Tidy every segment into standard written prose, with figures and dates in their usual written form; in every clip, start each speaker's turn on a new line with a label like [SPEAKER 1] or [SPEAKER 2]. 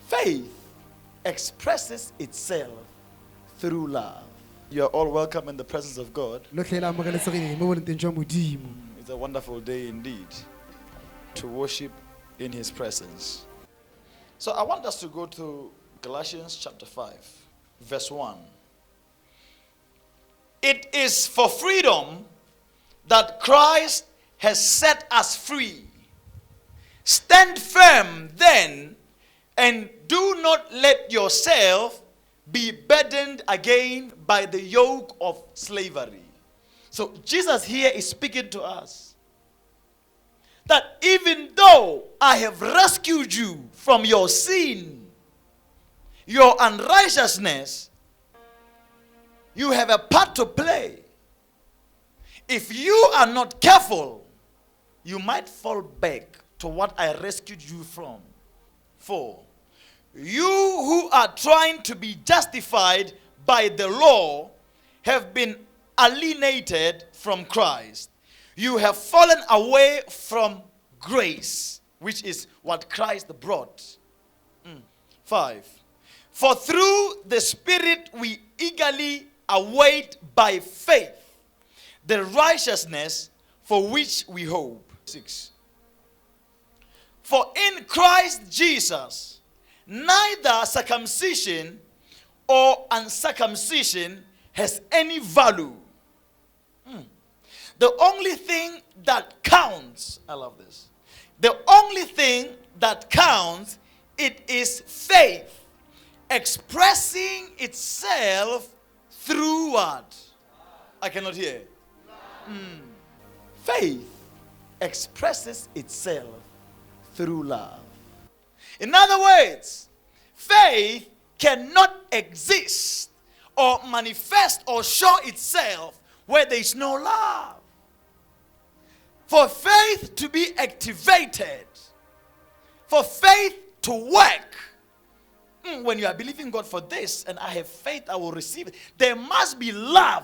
[SPEAKER 1] Faith expresses itself through love. You are all welcome in the presence of God. It's a wonderful day indeed to worship in His presence. So I want us to go to Galatians chapter 5, verse 1. It is for freedom that Christ has set us free. Stand firm then, and do not let yourself be burdened again by the yoke of slavery. So Jesus here is speaking to us that even though I have rescued you from your sin, your unrighteousness, you have a part to play. If you are not careful, you might fall back to what I rescued you from. 4. You who are trying to be justified by the law have been alienated from Christ. You have fallen away from grace, which is what Christ brought. 5. For through the Spirit we eagerly await by faith the righteousness for which we hope. 6. For in Christ Jesus, neither circumcision or uncircumcision has any value. The only thing that counts, I love this. The only thing that counts, it is faith expressing itself through what? I cannot hear. Faith expresses itself through love. In other words, faith cannot exist or manifest or show itself where there is no love. For faith to be activated, for faith to work, when you are believing God for this and I have faith I will receive it, there must be love.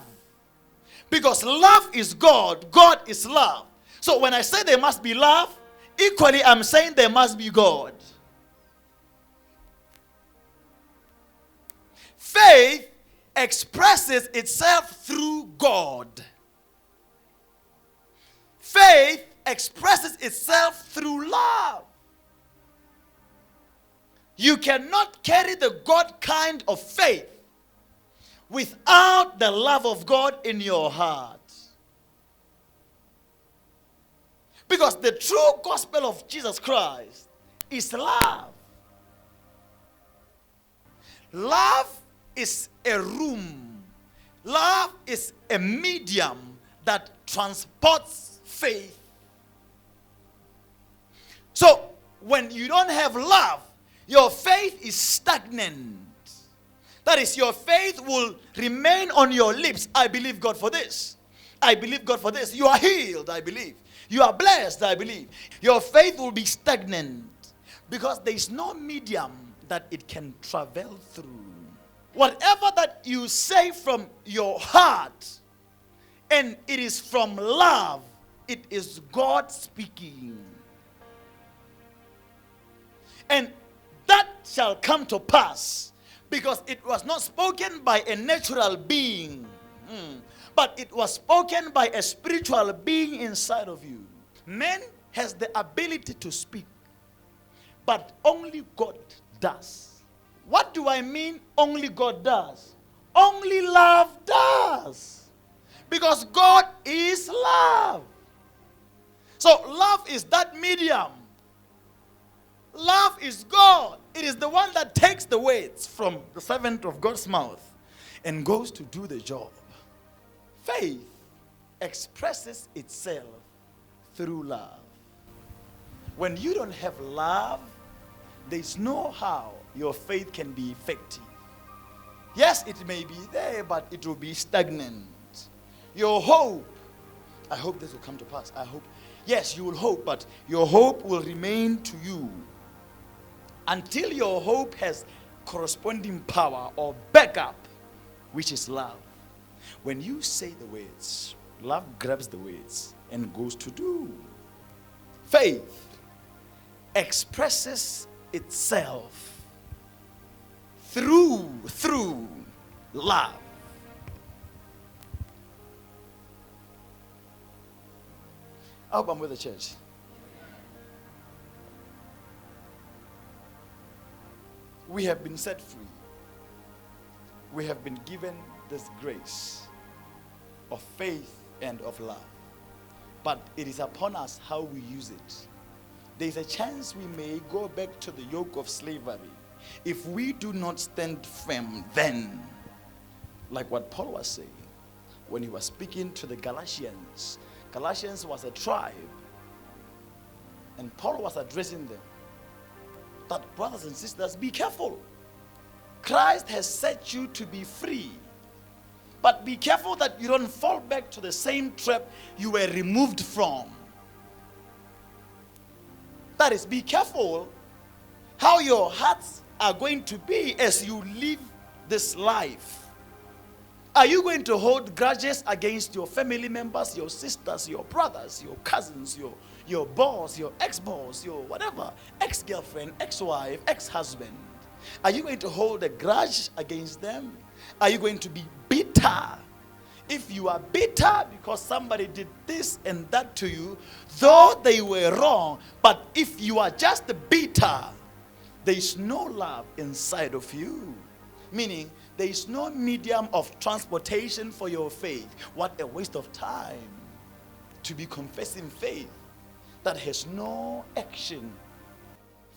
[SPEAKER 1] Because love is God, God is love. So when I say there must be love, equally I'm saying there must be God. Faith expresses itself through God. Faith expresses itself through love. You cannot carry the God kind of faith without the love of God in your heart. Because the true gospel of Jesus Christ is love. Love is a room. Love is a medium that transports faith. So, when you don't have love, your faith is stagnant. That is, your faith will remain on your lips. I believe God for this. I believe God for this. You are healed, I believe. You are blessed, I believe. Your faith will be stagnant because there is no medium that it can travel through. Whatever that you say from your heart, and it is from love, it is God speaking. And that shall come to pass because it was not spoken by a natural being, but it was spoken by a spiritual being inside of you. Man has the ability to speak, but only God does. What do I mean only God does? Only love does. Because God is love. So love is that medium. Love is God. It is the one that takes the words from the servant of God's mouth and goes to do the job. Faith expresses itself through love. When you don't have love, there's no how your faith can be effective. Yes, it may be there, but it will be stagnant. Your hope, I hope this will come to pass. I hope, yes, you will hope, but your hope will remain to you until your hope has corresponding power or backup, which is love. When you say the words, love grabs the words and goes to do. Faith expresses itself through love. I hope I'm with the church. We have been set free. We have been given this grace of faith and of love. But it is upon us how we use it. There is a chance we may go back to the yoke of slavery if we do not stand firm then. Like what Paul was saying when he was speaking to the Galatians. Galatians was a tribe, and Paul was addressing them. That, brothers and sisters, be careful. Christ has set you to be free. But be careful that you don't fall back to the same trap you were removed from. That is, be careful how your hearts are going to be as you live this life. Are you going to hold grudges against your family members, your sisters, your brothers, your cousins, your boss, your ex-boss, your whatever, ex-girlfriend, ex-wife, ex-husband? Are you going to hold a grudge against them? Are you going to be bitter? If you are bitter because somebody did this and that to you, though they were wrong, but if you are just bitter, there is no love inside of you. Meaning, there is no medium of transportation for your faith. What a waste of time to be confessing faith that has no action.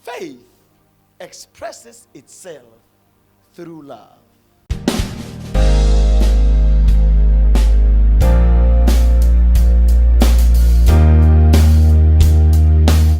[SPEAKER 1] Faith expresses itself through love.